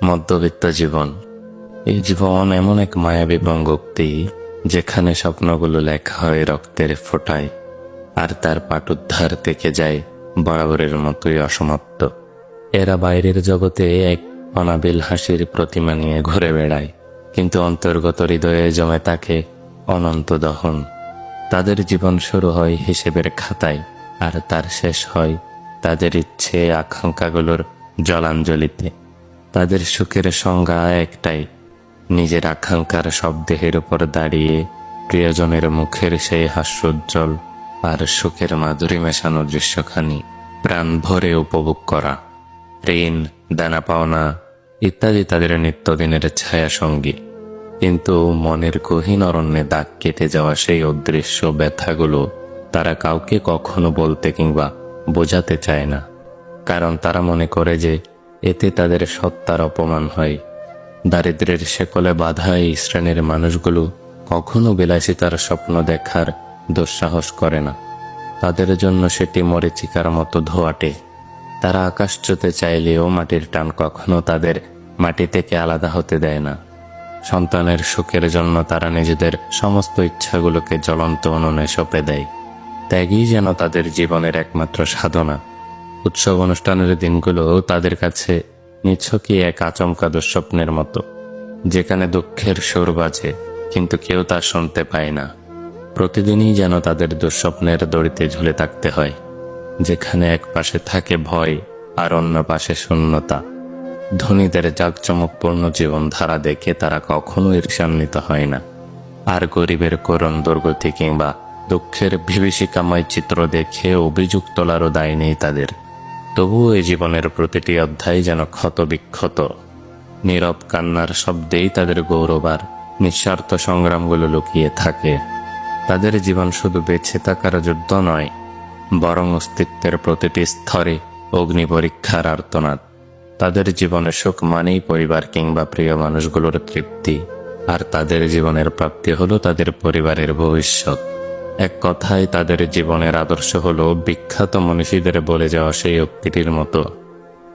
মধ্যবিত্ত জীবন। এই জীবন এমন এক মায়াবী বঙ্গোক্তি যেখানে স্বপ্নগুলো লেখা হয় রক্তের ফোঁটায়, আর তার পাঠোদ্ধার থেকে যায় বরাবরের মতোই অসমাপ্ত। এরা বাইরের জগতে এক অনাবিল হাসির প্রতিমা নিয়ে ঘুরে বেড়ায়, কিন্তু অন্তর্গত হৃদয়ে জমে থাকে অনন্ত দহন। তাদের জীবন শুরু হয় হিসেবের খাতায়, আর তার শেষ হয় তাদের ইচ্ছে আকাঙ্ক্ষাগুলোর জলাঞ্জলিতে। তাদের সুখের সংজ্ঞা একটাই, নিজের আকাঙ্ক্ষার শব্দের উপর দাঁড়িয়ে প্রিয়জনের মুখের সেই হাস্যোজ্জ্বল আর সুখের মাধুরী মেশানো দৃশ্যখানি প্রাণ ভরে উপভোগ করা। ঋণ, দানা পাওনা ইত্যাদি তাদের নিত্যদিনের ছায়া সঙ্গী, কিন্তু মনের গহীন অরণ্যে দাগ কেটে যাওয়া সেই অদৃশ্য ব্যথাগুলো তারা কাউকে কখনো বলতে কিংবা বোঝাতে চায় না, কারণ তারা মনে করে যে এতে তাদের সত্তার অপমান হয়। দারিদ্র্যের শেকলে বাঁধা এই শ্রেণীর মানুষগুলো কখনো বিলাসিতার স্বপ্ন দেখার দুঃসাহস করে না। তাদের জন্য সেটি মরীচিকার মতো ধোঁয়াটে। তারা আকাশ ছুঁতে চাইলেও মাটির টান কখনো তাদের মাটি থেকে আলাদা হতে দেয় না। সন্তানের সুখের জন্য তারা নিজেদের সমস্ত ইচ্ছাগুলোকে জ্বলন্ত উনুনে সঁপে দেয়। ত্যাগই যেন তাদের জীবনের একমাত্র সাধনা। উৎসব অনুষ্ঠানের দিনগুলো তাদের কাছে নিছকই এক আচমকা দুঃস্বপ্নের মতো, যেখানে দুঃখের সুর বাজে কিন্তু কেউ তা শুনতে পায় না। প্রতিদিনই যেন তাদের দুঃস্বপ্নের দড়িতে ঝুলে থাকতে হয়, যেখানে এক পাশে থাকে ভয় আর অন্য পাশে শূন্যতা। ধনীদের জাঁকজমকপূর্ণ জীবনধারা দেখে তারা কখনো ঈর্ষান্বিত হয় না, আর গরিবের করুণ দুর্গতি কিংবা দুঃখের বিভীষিকাময় চিত্র দেখে অভিযোগ তোলারও দায় নেই তাদের। তবুও এই জীবনের প্রতিটি অধ্যায় যেন ক্ষত বিক্ষত। নীরব কান্নার শব্দেই তাদের গৌরব আর নিঃস্বার্থ সংগ্রামগুলো লুকিয়ে থাকে। তাদের জীবন শুধু বেঁচে থাকার যুদ্ধ নয়, বরং অস্তিত্বের প্রতিটি স্তরে অগ্নি পরীক্ষার আর্তনাদ। তাদের জীবনে সুখ মানেই পরিবার কিংবা প্রিয় মানুষগুলোর তৃপ্তি, আর তাদের জীবনের প্রাপ্তি হলো তাদের পরিবারের ভবিষ্যৎ। এক কথায় তাদের জীবনের আদর্শ হলো বিখ্যাত মনীষীদের বলে যাওয়া সেই উক্তিটির মতো,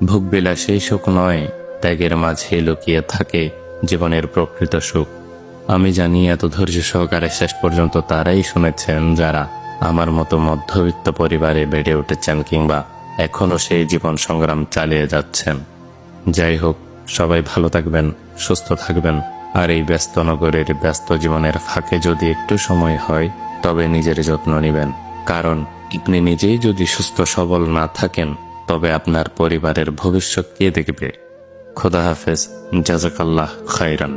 ভোগবিলাসী সুখ নয়, ত্যাগের মাঝে লুকিয়ে থাকে জীবনের প্রকৃত সুখ। আমি জানি এত ধৈর্য সহকারে শেষ পর্যন্ত তারাই শুনেছেন যারা আমার মতো মধ্যবিত্ত পরিবারে বেড়ে উঠেছেন কিংবা এখনো সেই জীবন সংগ্রাম চালিয়ে যাচ্ছেন। যাই হোক, সবাই ভালো থাকবেন, সুস্থ থাকবেন, আর এই ব্যস্ত নগরের ব্যস্ত জীবনের ফাঁকে যদি একটু সময় হয় তবে নিজের যত্ন নেবেন, কারণ আপনি নিজেই যদি সুস্থ সবল না থাকেন তবে আপনার পরিবারের ভবিষ্যৎ কে দেখবে? খোদা হাফেজ, জাযাকাল্লাহ খাইরান।